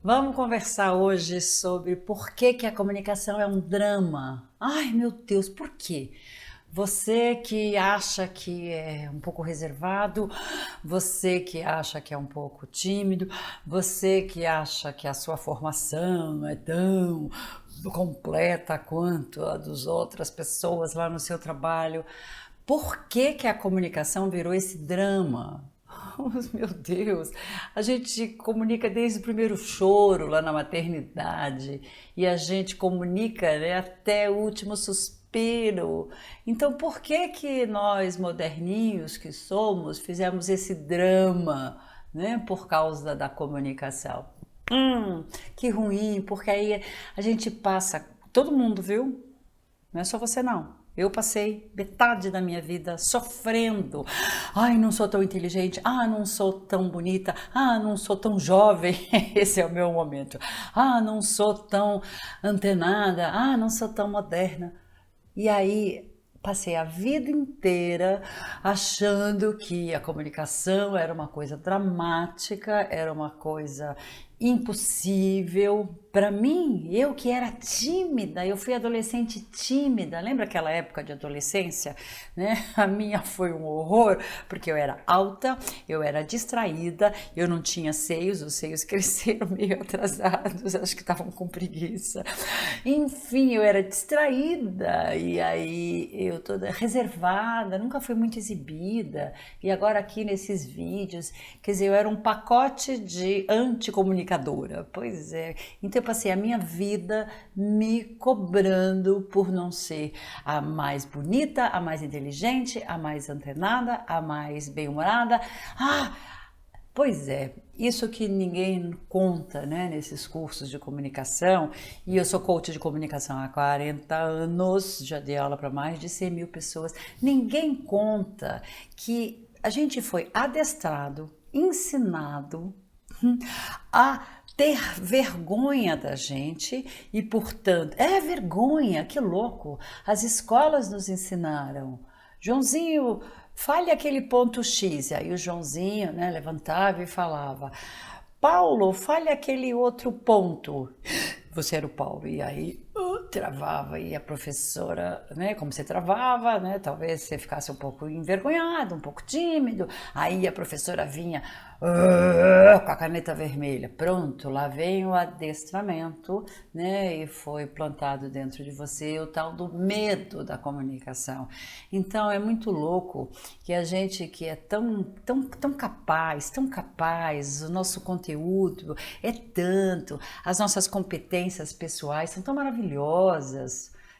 Vamos conversar hoje sobre por que que a comunicação é um drama. Ai, meu Deus, por quê? Você que acha que é um pouco reservado, você que acha que é um pouco tímido, você que acha que a sua formação não é tão completa quanto a das outras pessoas lá no seu trabalho. Por que que a comunicação virou esse drama? Oh, meu Deus, a gente comunica desde o primeiro choro lá na maternidade e a gente comunica, né, até o último suspiro. Então, por que que nós, moderninhos que somos, fizemos esse drama, né, por causa da comunicação? Que ruim, porque aí a gente passa, todo mundo, viu? Não é só você não. Eu passei metade da minha vida sofrendo. Ai, não sou tão inteligente. Ah, não sou tão bonita. Ah, não sou tão jovem. Esse é o meu momento. Ah, não sou tão antenada. Ah, não sou tão moderna. E aí passei a vida inteira achando que a comunicação era uma coisa dramática, era uma coisa impossível. Para mim, eu que era tímida, eu fui adolescente tímida. Lembra aquela época de adolescência, né? A minha foi um horror, porque eu era alta, eu era distraída, eu não tinha seios, os seios cresceram meio atrasados, acho que estavam com preguiça. Enfim, eu era distraída e aí eu toda reservada, nunca fui muito exibida. E agora aqui nesses vídeos, quer dizer, eu era um pacote de anticomunicadora. Pois é. Então eu passei a minha vida me cobrando por não ser a mais bonita, a mais inteligente, a mais antenada, a mais bem-humorada. Ah, pois é, isso que ninguém conta, né, nesses cursos de comunicação, e eu sou coach de comunicação há 40 anos, já dei aula para mais de 100 mil pessoas. Ninguém conta que a gente foi adestrado, ensinado a ter vergonha da gente e, portanto, é vergonha, que louco. As escolas nos ensinaram. Joãozinho, fale aquele ponto X. E aí o Joãozinho, né, levantava e falava: Paulo, fale aquele outro ponto. Você era o Paulo. E aí travava e a professora, né, como você travava, né, talvez você ficasse um pouco envergonhado, um pouco tímido, aí a professora vinha com a caneta vermelha, pronto, lá vem o adestramento, né, e foi plantado dentro de você o tal do medo da comunicação. Então é muito louco que a gente que é tão capaz, o nosso conteúdo é tanto, as nossas competências pessoais são tão maravilhosas,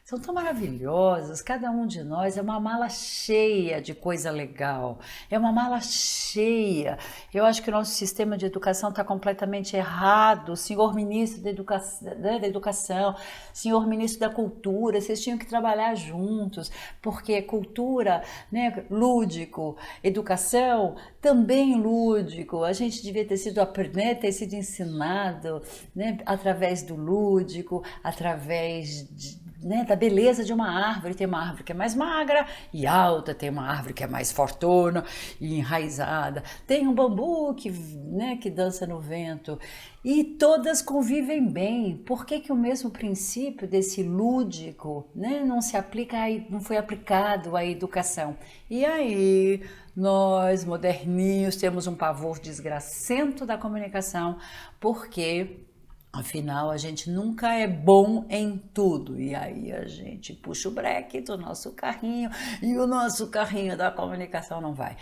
são tão maravilhosas. Cada um de nós é uma mala cheia de coisa legal, é uma mala cheia. Eu acho que o nosso sistema de educação está completamente errado. Senhor ministro né, da educação, senhor ministro da cultura, vocês tinham que trabalhar juntos, porque cultura, né, lúdico, educação também lúdico. A gente devia ter sido, né, ter sido ensinado, né, através do lúdico, através né, da beleza de uma árvore. Tem uma árvore que é mais magra e alta, tem uma árvore que é mais fortuna e enraizada, tem um bambu que, né, que dança no vento, e todas convivem bem. Por que que o mesmo princípio desse lúdico, né, não se aplica, não foi aplicado à educação? E aí nós moderninhos temos um pavor desgracento da comunicação, porque afinal, a gente nunca é bom em tudo. E aí a gente puxa o breque do nosso carrinho e o nosso carrinho da comunicação não vai.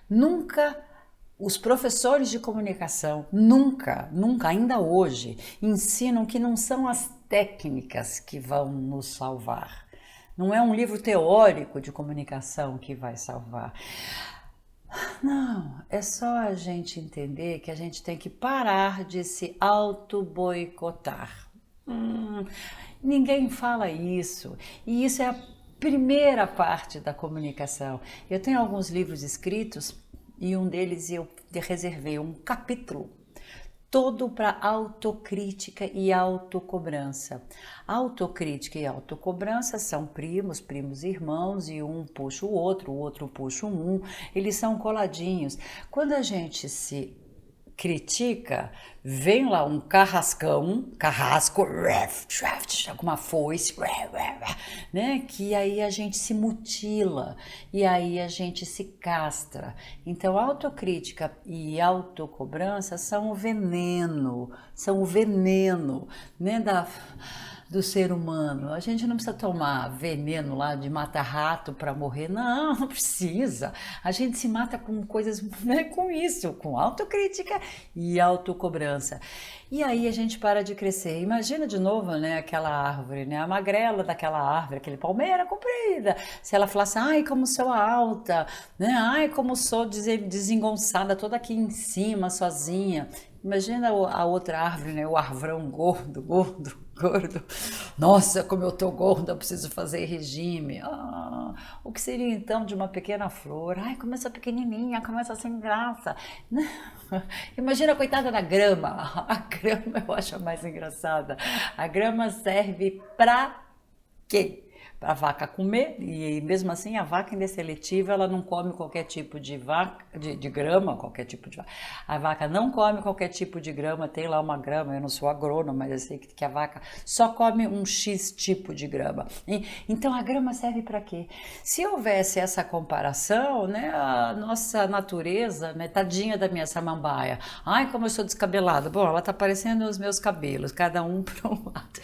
Nunca os professores de comunicação, nunca, ainda hoje, ensinam que não são as técnicas que vão nos salvar. Não é um livro teórico de comunicação que vai salvar. Não, é só a gente entender que a gente tem que parar de se auto-boicotar. Ninguém fala isso. E isso é a primeira parte da comunicação. Eu tenho alguns livros escritos e um deles eu reservei um capítulo todo para autocrítica e autocobrança. Autocrítica e autocobrança são primos, primos irmãos, e um puxa o outro puxa um, eles são coladinhos. Quando a gente se critica, vem lá um carrasco, com uma foice, né? Que aí a gente se mutila e aí a gente se castra. Então, autocrítica e autocobrança são o veneno, né? Do ser humano. A gente não precisa tomar veneno lá de matar rato para morrer. Não, não precisa. A gente se mata com coisas, né, com isso, com autocrítica e autocobrança. E aí a gente para de crescer. Imagina de novo, né, aquela árvore, né, a magrela daquela árvore, aquele palmeira comprida. Se ela falasse, ai, como sou alta, né, ai, como sou desengonçada, toda aqui em cima, sozinha. Imagina a outra árvore, né, o arvrão gordo. Nossa, como eu tô gorda, eu preciso fazer regime. O que seria então de uma pequena flor? Ai, como essa pequenininha, começa sem graça. Imagina a coitada da grama. A grama eu acho a mais engraçada. A grama serve pra quê? Para a vaca comer, e mesmo assim a vaca ainda é seletiva, ela não come qualquer tipo de grama, qualquer tipo de vaca. A vaca não come qualquer tipo de grama, tem lá uma grama, eu não sou agrônoma, mas eu sei que a vaca só come um X tipo de grama. Então a grama serve para quê? Se houvesse essa comparação, né, a nossa natureza, né, tadinha da minha samambaia, ai como eu sou descabelada, bom, ela tá parecendo os meus cabelos, cada um para um lado.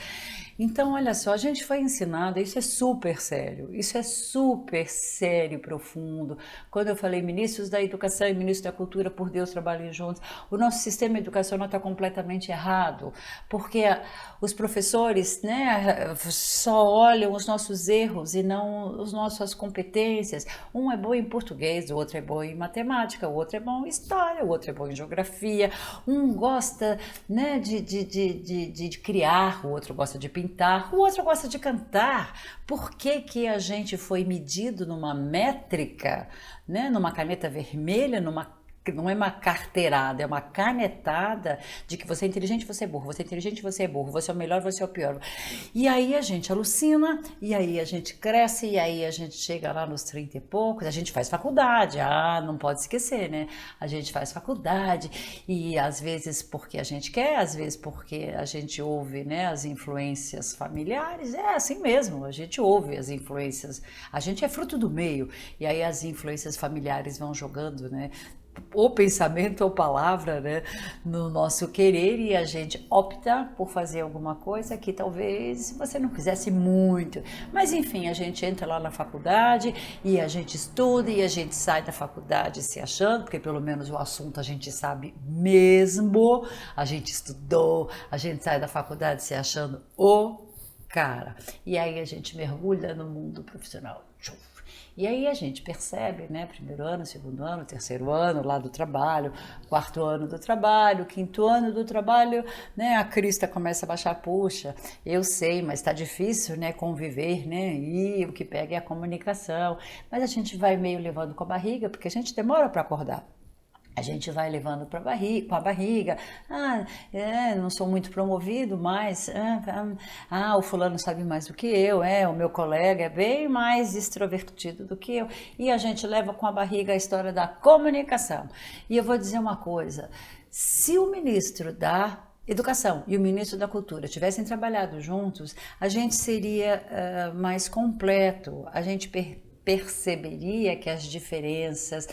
Então, olha só, a gente foi ensinada, isso é super sério e profundo. Quando eu falei ministros da educação e ministros da cultura, por Deus, trabalhem juntos, o nosso sistema educacional está completamente errado, porque os professores, né, só olham os nossos erros e não as nossas competências. Um é bom em português, o outro é bom em matemática, o outro é bom em história, o outro é bom em geografia, um gosta, né, de criar, o outro gosta de pintar, o outro gosta de cantar. Por que que a gente foi medido numa métrica, né, numa caneta vermelha, não é uma carteirada, é uma canetada de que você é inteligente, você é burro, você é inteligente, você é burro, você é o melhor, você é o pior. E aí a gente alucina, e aí a gente cresce, e aí a gente chega lá nos 30 e poucos, a gente faz faculdade, não pode esquecer, né? A gente faz faculdade, e às vezes porque a gente quer, às vezes porque a gente ouve, né, as influências familiares, é assim mesmo, a gente ouve as influências, a gente é fruto do meio, e aí as influências familiares vão jogando, né, ou pensamento ou palavra, né, no nosso querer, e a gente opta por fazer alguma coisa que talvez você não quisesse muito, mas enfim, a gente entra lá na faculdade e a gente estuda e a gente sai da faculdade se achando, porque pelo menos o assunto a gente sabe mesmo, a gente estudou, a gente sai da faculdade se achando o cara, e aí a gente mergulha no mundo profissional. E aí a gente percebe, né, primeiro ano, segundo ano, terceiro ano lá do trabalho, quarto ano do trabalho, quinto ano do trabalho, né, a crista começa a baixar, puxa, eu sei, mas está difícil, né, conviver, né, e o que pega é a comunicação, mas a gente vai meio levando com a barriga, porque a gente demora para acordar. A gente vai levando com a barriga, não sou muito promovido, mas o fulano sabe mais do que eu, o meu colega é bem mais extrovertido do que eu, e a gente leva com a barriga a história da comunicação. E eu vou dizer uma coisa, se o ministro da Educação e o ministro da Cultura tivessem trabalhado juntos, a gente seria mais completo, a gente perceberia que as diferenças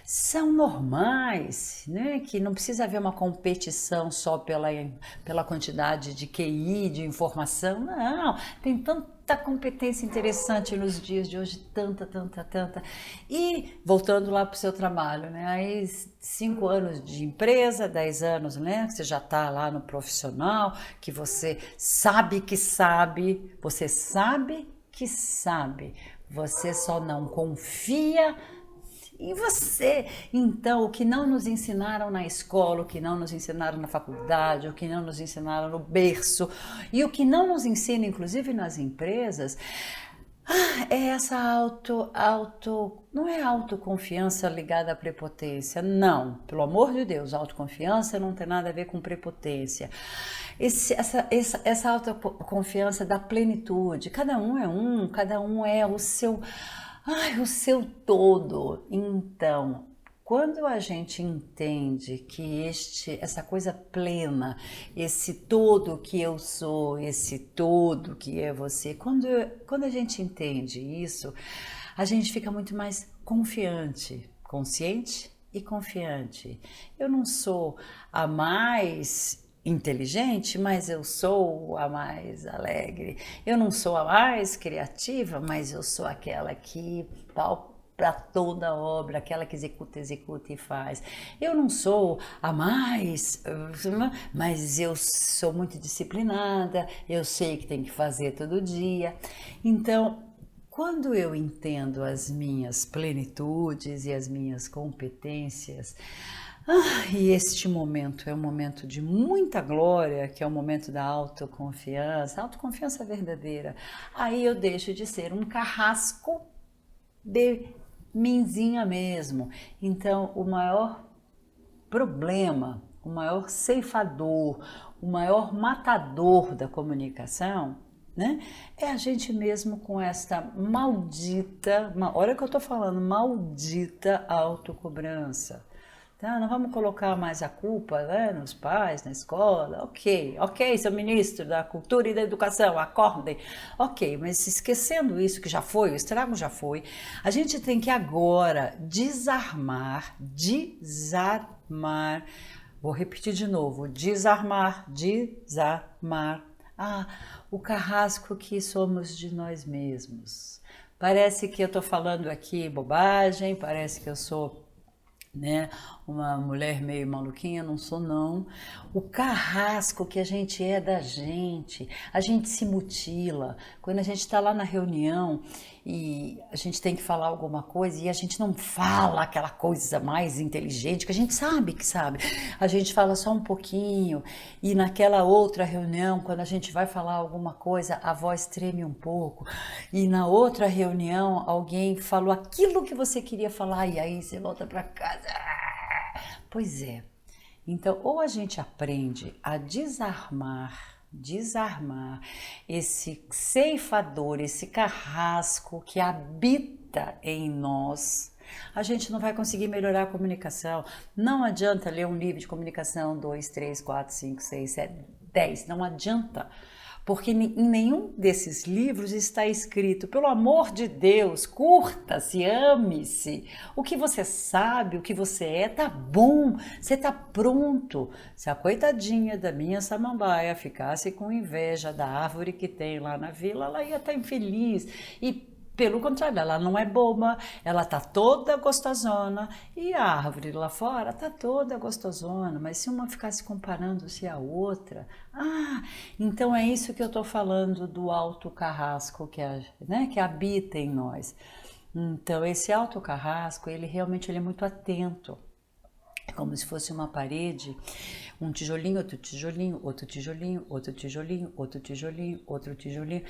são normais, né? Que não precisa haver uma competição só pela quantidade de QI, de informação, não, tem tanta competência interessante nos dias de hoje, tanta. E voltando lá para o seu trabalho, né? Aí 5 anos de empresa, 10 anos, né? Você já está lá no profissional, que você sabe que sabe, você sabe que sabe, você só não confia em você. Então, o que não nos ensinaram na escola, o que não nos ensinaram na faculdade, o que não nos ensinaram no berço e o que não nos ensina, inclusive nas empresas, é essa não é autoconfiança ligada à prepotência, não, pelo amor de Deus, autoconfiança não tem nada a ver com prepotência. Essa autoconfiança da plenitude, cada um é o seu todo. Então, Quando a gente entende que essa coisa plena, esse todo que eu sou, esse todo que é você, quando a gente entende isso, a gente fica muito mais confiante, consciente e confiante. Eu não sou a mais inteligente, mas eu sou a mais alegre. Eu não sou a mais criativa, mas eu sou aquela que para toda obra, aquela que executa, executa e faz. Eu não sou a mais, mas eu sou muito disciplinada, eu sei que tem que fazer todo dia. Então, quando eu entendo as minhas plenitudes e as minhas competências, e este momento é um momento de muita glória, que é o momento da autoconfiança verdadeira. Aí eu deixo de ser um carrasco de minzinha mesmo. Então, o maior problema, o maior ceifador, o maior matador da comunicação, né? É a gente mesmo com esta maldita, olha que eu tô falando, maldita autocobrança. Tá? Não vamos colocar mais a culpa, né, nos pais, na escola. Ok, seu ministro da Cultura e da Educação, acordem. Ok, mas esquecendo isso que já foi, o estrago já foi, a gente tem que agora desarmar, vou repetir de novo, desarmar, o carrasco que somos de nós mesmos. Parece que eu estou falando aqui bobagem, parece que eu sou, né, uma mulher meio maluquinha, não sou não. O carrasco que a gente é da gente, a gente se mutila. Quando a gente está lá na reunião e a gente tem que falar alguma coisa e a gente não fala aquela coisa mais inteligente, que a gente sabe que sabe. A gente fala só um pouquinho e naquela outra reunião, quando a gente vai falar alguma coisa, a voz treme um pouco. E na outra reunião, alguém falou aquilo que você queria falar e aí você volta para casa. Pois é. Então, ou a gente aprende a desarmar esse ceifador, esse carrasco que habita em nós, a gente não vai conseguir melhorar a comunicação. Não adianta ler um livro de comunicação 2, 3, 4, 5, 6, 7, 10, não adianta. Porque em nenhum desses livros está escrito, pelo amor de Deus, curta-se, ame-se. O que você sabe, o que você é, tá bom, você tá pronto. Se a coitadinha da minha samambaia ficasse com inveja da árvore que tem lá na vila, ela ia estar infeliz. E pelo contrário, ela não é boba, ela tá toda gostosona e a árvore lá fora tá toda gostosona, mas se uma ficasse comparando-se à outra, então é isso que eu tô falando do alto carrasco que habita em nós. Então esse alto carrasco, ele realmente é muito atento. É como se fosse uma parede, um tijolinho, outro tijolinho, outro tijolinho, outro tijolinho, outro tijolinho, outro tijolinho.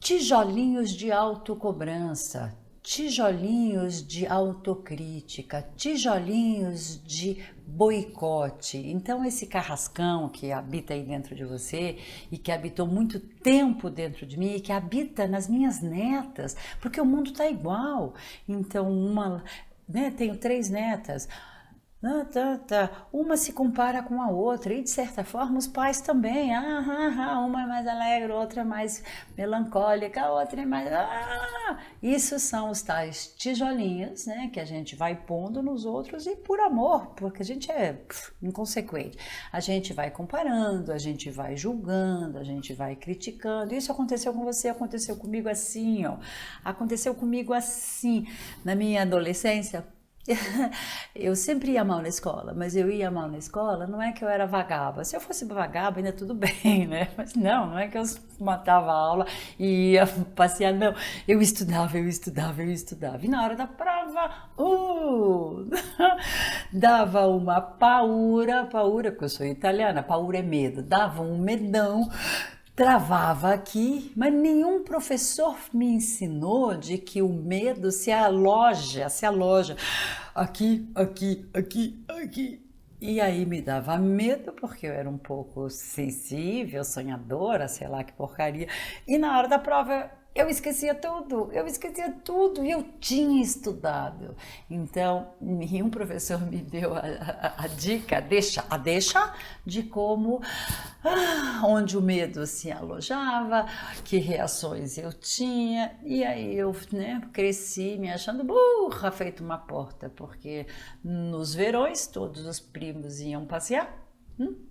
Tijolinhos de autocobrança, tijolinhos de autocrítica, tijolinhos de boicote. Então esse carrascão que habita aí dentro de você e que habitou muito tempo dentro de mim e que habita nas minhas netas, porque o mundo tá igual. Então tenho 3 netas. Uma se compara com a outra e de certa forma os pais também. Uma é mais alegre, outra é mais melancólica, a outra é mais. Isso são os tais tijolinhos, né, que a gente vai pondo nos outros e por amor, porque a gente é inconsequente. A gente vai comparando, a gente vai julgando, a gente vai criticando. Isso aconteceu com você, aconteceu comigo assim, ó. Aconteceu comigo assim na minha adolescência. Eu sempre ia mal na escola, mas eu ia mal na escola, não é que eu era vagaba. Se eu fosse vagaba, ainda tudo bem, né? Mas não é que eu matava a aula e ia passear, não. Eu estudava. E na hora da prova, dava uma paura, porque eu sou italiana, paura é medo, dava um medão. Travava aqui, mas nenhum professor me ensinou de que o medo se aloja aqui. E aí me dava medo, porque eu era um pouco sensível, sonhadora, sei lá que porcaria. E na hora da prova eu esquecia tudo e eu tinha estudado. Então, um professor me deu a dica, a deixa de como, onde o medo se alojava, que reações eu tinha, e aí eu, né, cresci me achando burra, feito uma porta, porque nos verões todos os primos iam passear.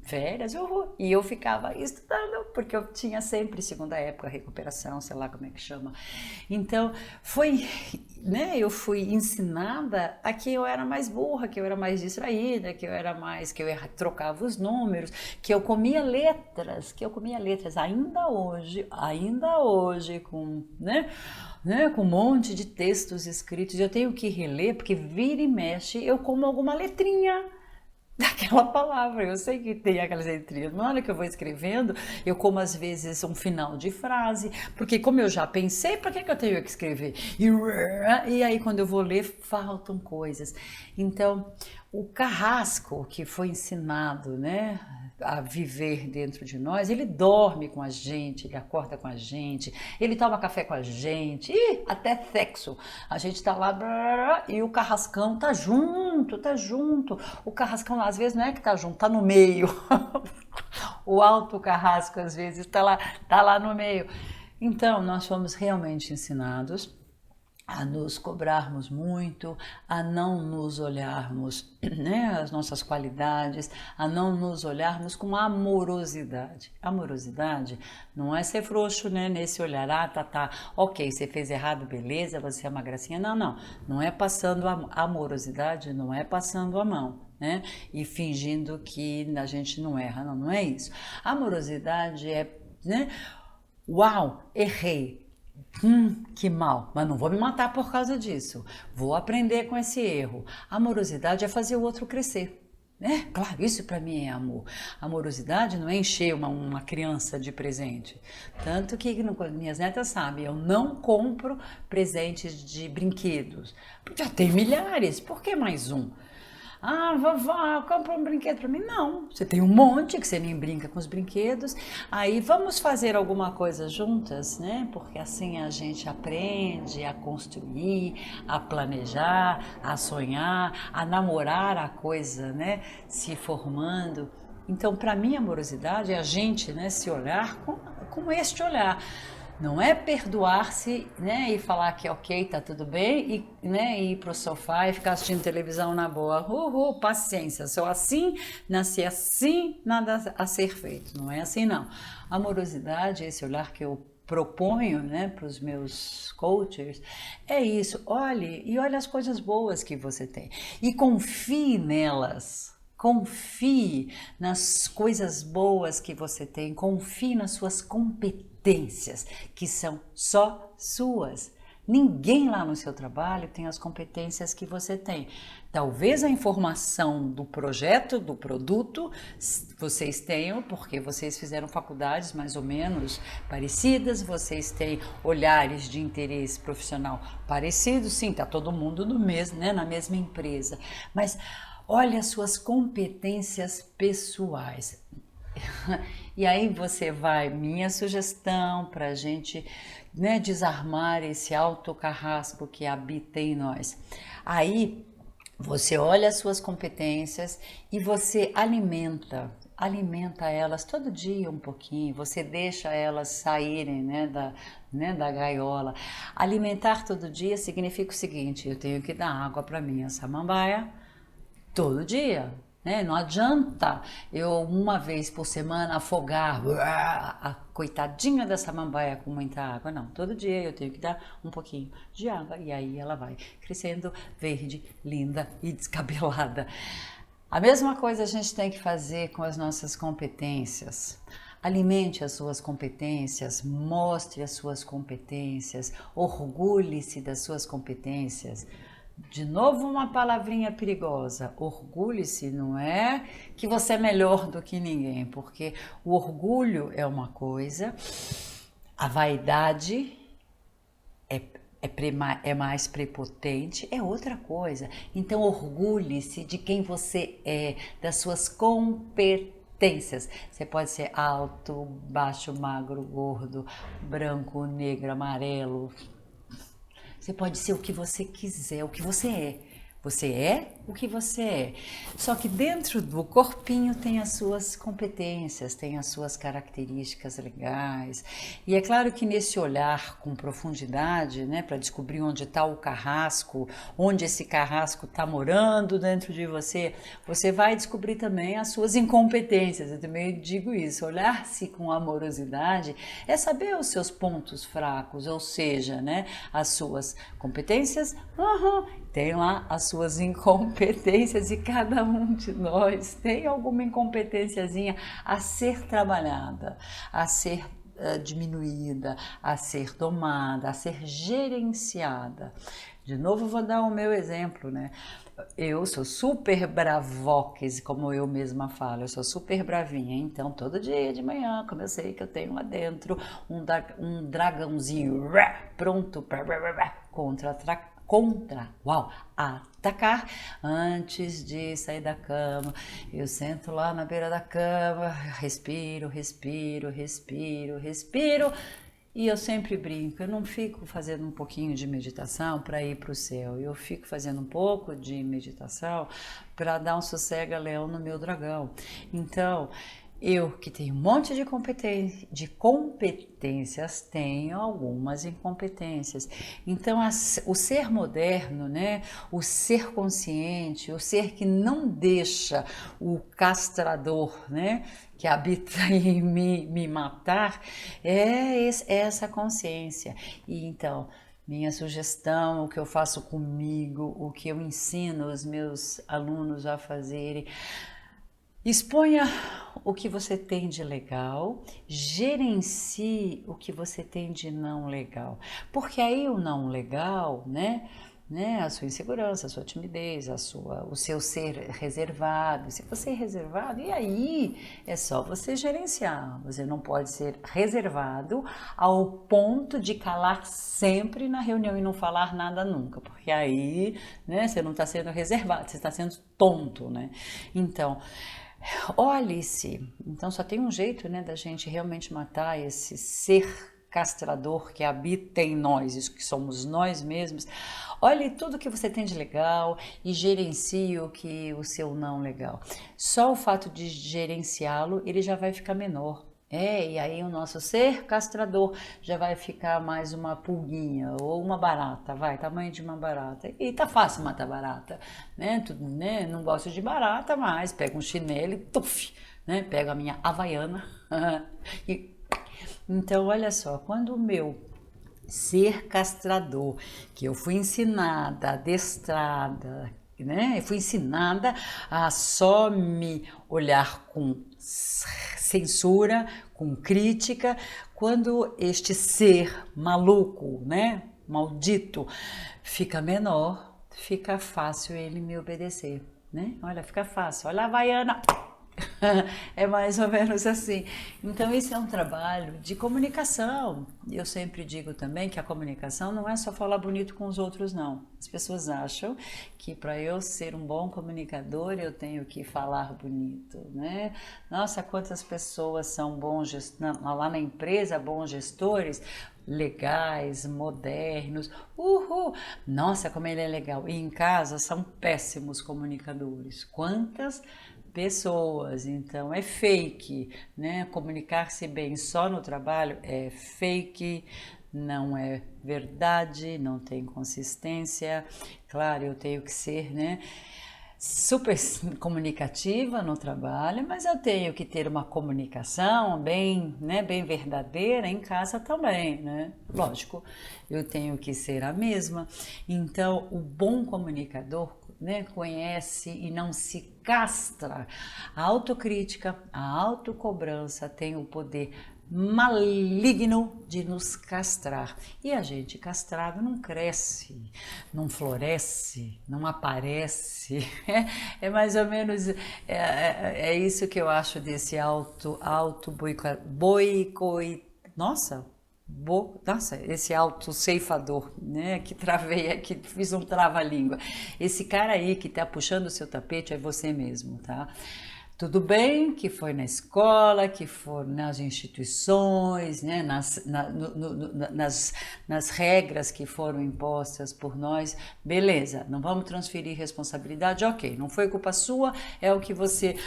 Férias, uhul. E eu ficava estudando, porque eu tinha sempre segunda época, recuperação, sei lá como é que chama. Então, foi, né, eu fui ensinada a que eu era mais burra, que eu era mais distraída, que eu trocava os números, que eu comia letras, ainda hoje, com um monte de textos escritos, eu tenho que reler, porque vira e mexe, eu como alguma letrinha daquela palavra. Eu sei que tem aquelas letrinhas, mas na hora que eu vou escrevendo, eu como às vezes um final de frase, porque como eu já pensei, para que eu tenho que escrever? E aí quando eu vou ler, faltam coisas. Então, o carrasco que foi ensinado, né, a viver dentro de nós, ele dorme com a gente, ele acorda com a gente, ele toma café com a gente, e até sexo. A gente tá lá e o carrascão tá junto, tá junto. O carrascão às vezes não é que tá junto, tá no meio. O alto carrasco às vezes tá lá no meio. Então, nós fomos realmente ensinados a nos cobrarmos muito, a não nos olharmos, né, as nossas qualidades, a não nos olharmos com amorosidade. Amorosidade não é ser frouxo, né, nesse olhar, ok, você fez errado, beleza, você é uma gracinha. Não é passando a amorosidade, não é passando a mão, né, e fingindo que a gente não erra, não é isso. Amorosidade é, né, uau, errei. Que mal, mas não vou me matar por causa disso. Vou aprender com esse erro. Amorosidade é fazer o outro crescer. Claro, isso para mim é amor. Amorosidade não é encher uma criança de presente. Tanto que minhas netas sabem, eu não compro presentes de brinquedos. Já tem milhares, por que mais um? Vovó, compra um brinquedo para mim. Não, você tem um monte que você nem brinca com os brinquedos. Aí vamos fazer alguma coisa juntas, né? Porque assim a gente aprende a construir, a planejar, a sonhar, a namorar a coisa, né? Se formando. Então, para mim, a amorosidade é a gente, né, se olhar com este olhar. Não é perdoar-se, né, e falar que ok, tá tudo bem, e, né, ir pro sofá e ficar assistindo televisão na boa. Paciência, sou assim, nasci assim, nada a ser feito. Não é assim, não. Amorosidade, esse olhar que eu proponho, né, para os meus coaches, é isso. Olhe as coisas boas que você tem e confie nelas. Confie nas coisas boas que você tem, confie nas suas competências, que são só suas. Ninguém lá no seu trabalho tem as competências que você tem. Talvez a informação do projeto, do produto, vocês tenham, porque vocês fizeram faculdades mais ou menos parecidas, vocês têm olhares de interesse profissional parecidos, sim, tá todo mundo no mesmo, né, na mesma empresa. Mas olha as suas competências pessoais. E aí você vai, minha sugestão para a gente, né, desarmar esse alto carrasco que habita em nós. Aí você olha as suas competências e você alimenta elas todo dia um pouquinho, você deixa elas saírem, né, da gaiola. Alimentar todo dia significa o seguinte: eu tenho que dar água para minha samambaia todo dia, né? Não adianta eu uma vez por semana afogar a coitadinha da samambaia com muita água, não. Todo dia eu tenho que dar um pouquinho de água e aí ela vai crescendo verde, linda e descabelada. A mesma coisa a gente tem que fazer com as nossas competências. Alimente as suas competências, mostre as suas competências, orgulhe-se das suas competências. De novo, uma palavrinha perigosa: orgulhe-se. Não é que você é melhor do que ninguém, porque o orgulho é uma coisa, a vaidade é mais prepotente, é outra coisa. Então, orgulhe-se de quem você é, das suas competências. competências. Você pode ser alto, baixo, magro, gordo, branco, negro, amarelo. Você pode ser o que você quiser, o que você é. Você é o que você é. Só que dentro do corpinho tem as suas competências, tem as suas características legais. E é claro que nesse olhar com profundidade, né, para descobrir onde está o carrasco, onde esse carrasco está morando dentro de você, você vai descobrir também as suas incompetências. Eu também digo isso. Olhar-se com amorosidade é saber os seus pontos fracos, ou seja, né, as suas competências. Tem lá as suas incompetências e cada um de nós tem alguma incompetênciazinha a ser trabalhada, a ser diminuída, a ser domada, a ser gerenciada. De novo, vou dar o meu exemplo, né? Eu sou super bravoques, como eu mesma falo, eu sou super bravinha, então todo dia de manhã, como eu sei que eu tenho lá dentro um dragãozinho pronto para atacar, antes de sair da cama, eu sento lá na beira da cama, respiro, e eu sempre brinco, eu não fico fazendo um pouquinho de meditação para ir para o céu, eu fico fazendo um pouco de meditação para dar um sossega-leão no meu dragão. Então, eu que tenho um monte de competências, tenho algumas incompetências. Então, o ser moderno, né, o ser consciente, o ser que não deixa o castrador, né, que habita em mim me matar, é essa consciência. E então, minha sugestão, o que eu faço comigo, o que eu ensino os meus alunos a fazerem, exponha o que você tem de legal, gerencie o que você tem de não legal. Porque aí o não legal, né? A sua insegurança, a sua timidez, o seu ser reservado. Se você é reservado, e aí é só você gerenciar. Você não pode ser reservado ao ponto de calar sempre na reunião e não falar nada nunca. Porque aí, né, você não está sendo reservado, você está sendo tonto, né? Então, olhe-se. Então só tem um jeito, né, da gente realmente matar esse ser castrador que habita em nós, isso que somos nós mesmos. Olhe tudo que você tem de legal e gerencie o seu não legal. Só o fato de gerenciá-lo, ele já vai ficar menor. E aí o nosso ser castrador já vai ficar mais uma pulguinha ou uma barata, tamanho de uma barata. E tá fácil matar barata, né? Não gosto de barata, mas pego um chinelo e tuf, né? Pego a minha havaiana e... Então, olha só, quando o meu ser castrador, que eu fui ensinada, adestrada, né? Eu fui ensinada a só me olhar com censura, com crítica, quando este ser maluco, né, maldito, fica menor, fica fácil ele me obedecer, né? Olha, fica fácil. Olha a Havaiana. É mais ou menos assim. Então, isso é um trabalho de comunicação. Eu sempre digo também que a comunicação não é só falar bonito com os outros, não. As pessoas acham que para eu ser um bom comunicador eu tenho que falar bonito, né? Nossa, quantas pessoas são lá na empresa, bons gestores, legais, modernos. Uhul! Nossa, como ele é legal. E em casa são péssimos comunicadores. Quantas pessoas, então é fake, né? Comunicar-se bem só no trabalho é fake, não é verdade, não tem consistência. Claro, eu tenho que ser, né, super comunicativa no trabalho, mas eu tenho que ter uma comunicação bem, né, bem verdadeira em casa também, né? Lógico, eu tenho que ser a mesma. Então, o bom comunicador, né, conhece e não se castra. A autocrítica, a autocobrança tem o poder maligno de nos castrar. E a gente castrado não cresce, não floresce, não aparece. É mais ou menos isso que eu acho desse auto boicote. Nossa, esse autoceifador, né, que travei aqui, fiz um trava-língua. Esse cara aí que tá puxando o seu tapete é você mesmo, tá? Tudo bem que foi na escola, que foi nas instituições, né, nas regras que foram impostas por nós, beleza, não vamos transferir responsabilidade, ok, não foi culpa sua, é o que você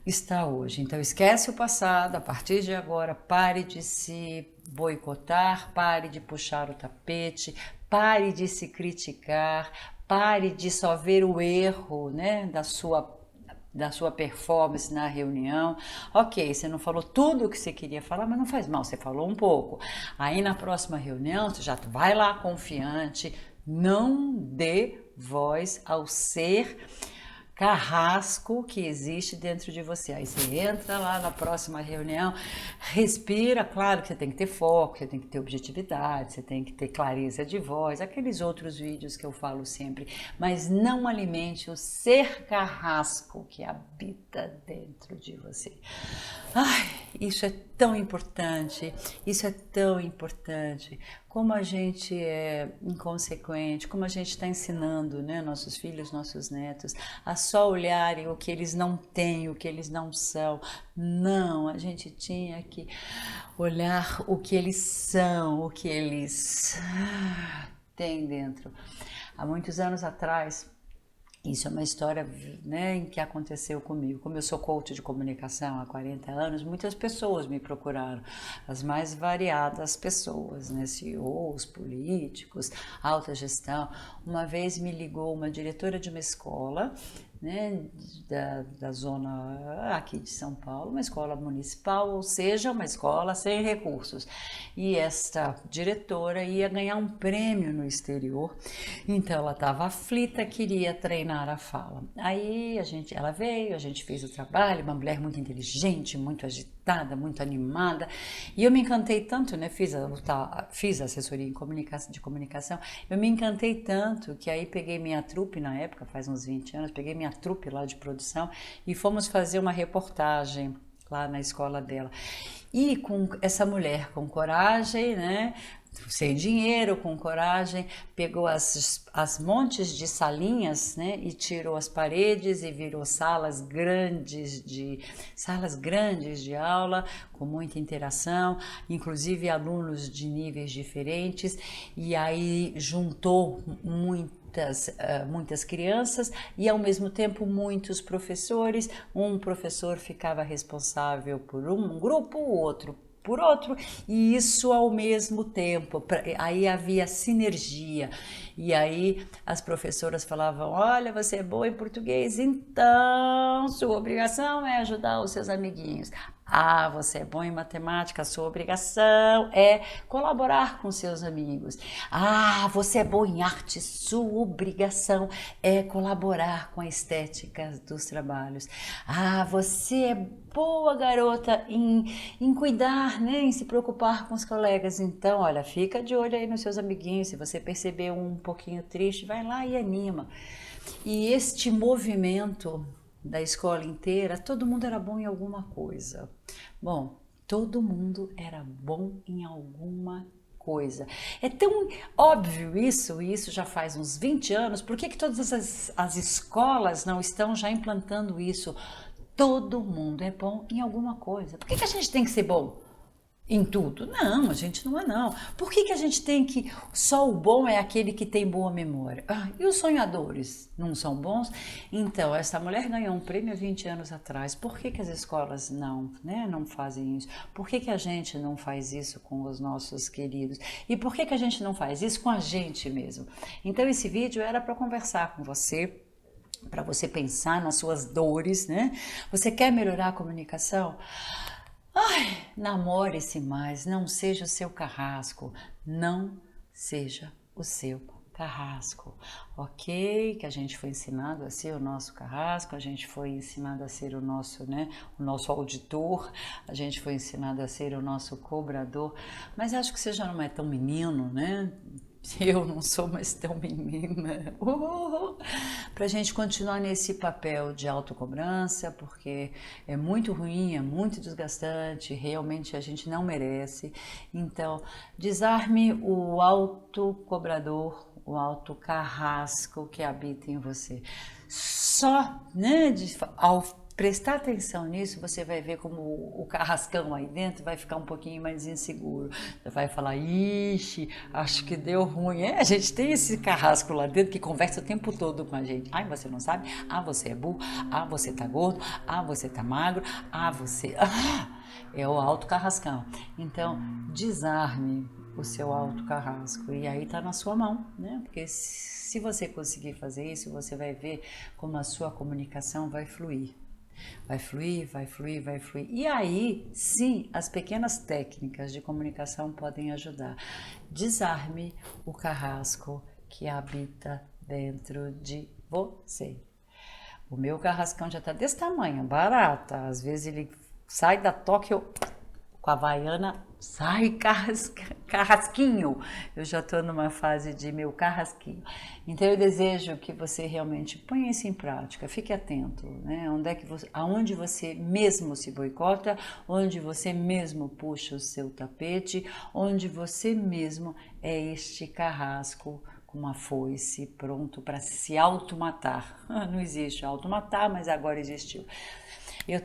está hoje. Então esquece o passado, a partir de agora pare de se boicotar, pare de puxar o tapete, pare de se criticar, pare de só ver o erro, né, da sua performance na reunião. Ok, você não falou tudo o que você queria falar, mas não faz mal, você falou um pouco. Aí na próxima reunião, você já vai lá confiante, não dê voz ao ser carrasco que existe dentro de você. Aí você entra lá na próxima reunião, respira, claro que você tem que ter foco, você tem que ter objetividade, você tem que ter clareza de voz, aqueles outros vídeos que eu falo sempre, mas não alimente o ser carrasco que habita dentro de você. Ai, isso é tão importante, isso é tão importante. Como a gente é inconsequente, como a gente está ensinando, né, nossos filhos, nossos netos, a só olharem o que eles não têm, o que eles não são. Não, a gente tinha que olhar o que eles são, o que eles têm dentro. Há muitos anos atrás, isso é uma história, né, em que aconteceu comigo. Como eu sou coach de comunicação há 40 anos, muitas pessoas me procuraram, as mais variadas pessoas, né, CEOs, políticos, alta gestão. Uma vez me ligou uma diretora de uma escola, né, da zona aqui de São Paulo, uma escola municipal, ou seja, uma escola sem recursos. E esta diretora ia ganhar um prêmio no exterior, então ela estava aflita, queria treinar a fala. Aí ela veio, a gente fez o trabalho, uma mulher muito inteligente, muito agitada, muito animada, e eu me encantei tanto, né, fiz assessoria de comunicação, eu me encantei tanto que aí peguei minha trupe na época, faz uns 20 anos, peguei minha trupe lá de produção e fomos fazer uma reportagem lá na escola dela. E com essa mulher com coragem, né, sem dinheiro, com coragem, pegou as montes de salinhas, né, e tirou as paredes e virou salas grandes de aula, com muita interação, inclusive alunos de níveis diferentes, e aí juntou muitas crianças e ao mesmo tempo muitos professores. Um professor ficava responsável por um grupo, o outro por outro, e isso ao mesmo tempo. Aí havia sinergia, e aí as professoras falavam: olha, você é boa em português, então sua obrigação é ajudar os seus amiguinhos. Ah, você é bom em matemática, sua obrigação é colaborar com seus amigos. Ah, você é bom em arte, sua obrigação é colaborar com a estética dos trabalhos. Ah, você é boa garota em cuidar, né, em se preocupar com os colegas. Então, olha, fica de olho aí nos seus amiguinhos. Se você perceber um pouquinho triste, vai lá e anima. E este movimento da escola inteira, todo mundo era bom em alguma coisa. Bom, todo mundo era bom em alguma coisa. É tão óbvio isso, e isso já faz uns 20 anos, por que todas as escolas não estão já implantando isso? Todo mundo é bom em alguma coisa. Por que a gente tem que ser bom em tudo? Não, a gente não é não. Por que a gente tem que... Só o bom é aquele que tem boa memória. Ah, e os sonhadores não são bons? Então, essa mulher ganhou um prêmio há 20 anos atrás. Por que as escolas não fazem isso? Por que a gente não faz isso com os nossos queridos? E por que a gente não faz isso com a gente mesmo? Então, esse vídeo era para conversar com você, para você pensar nas suas dores, né? Você quer melhorar a comunicação? Ai, namore-se mais, não seja o seu carrasco, não seja o seu carrasco, ok? Que a gente foi ensinado a ser o nosso carrasco, a gente foi ensinado a ser o nosso, né, o nosso auditor, a gente foi ensinado a ser o nosso cobrador, mas acho que você já não é tão menino, né? Eu não sou mais tão menina. Pra gente continuar nesse papel de autocobrança, porque é muito ruim, é muito desgastante, realmente a gente não merece. Então, desarme o autocobrador, o autocarrasco que habita em você. Só, né, ao prestar atenção nisso, você vai ver como o carrascão aí dentro vai ficar um pouquinho mais inseguro. Você vai falar, ixi, acho que deu ruim. A gente tem esse carrasco lá dentro que conversa o tempo todo com a gente. Ai, você não sabe? Ah, você é burro. Ah, você tá gordo. Ah, você tá magro. Ah, você... É o alto carrascão. Então, desarme o seu alto carrasco. E aí tá na sua mão, né? Porque se você conseguir fazer isso, você vai ver como a sua comunicação vai fluir. Vai fluir, vai fluir, vai fluir. E aí, sim, as pequenas técnicas de comunicação podem ajudar. Desarme o carrasco que habita dentro de você. O meu carrascão já tá desse tamanho, barata. Às vezes ele sai da toca, eu com a Havaiana, sai carrasquinho. Eu já estou numa fase de meu carrasquinho. Então eu desejo que você realmente ponha isso em prática, fique atento, né? Aonde você mesmo se boicota, onde você mesmo puxa o seu tapete, onde você mesmo é este carrasco com uma foice pronto para se automatar. Não existe automatar, mas agora existiu. Eu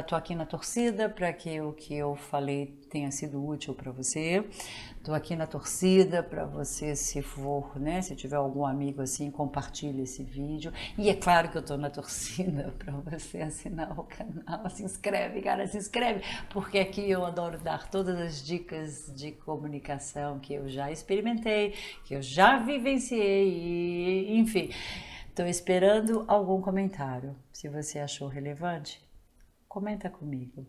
tô aqui na torcida para que o que eu falei tenha sido útil para você. Tô aqui na torcida para você, se for, né, se tiver algum amigo assim, compartilhe esse vídeo. E é claro que eu tô na torcida para você assinar o canal. Se inscreve, cara, se inscreve, porque aqui eu adoro dar todas as dicas de comunicação que eu já experimentei, que eu já vivenciei, e, enfim. Estou esperando algum comentário. Se você achou relevante, comenta comigo.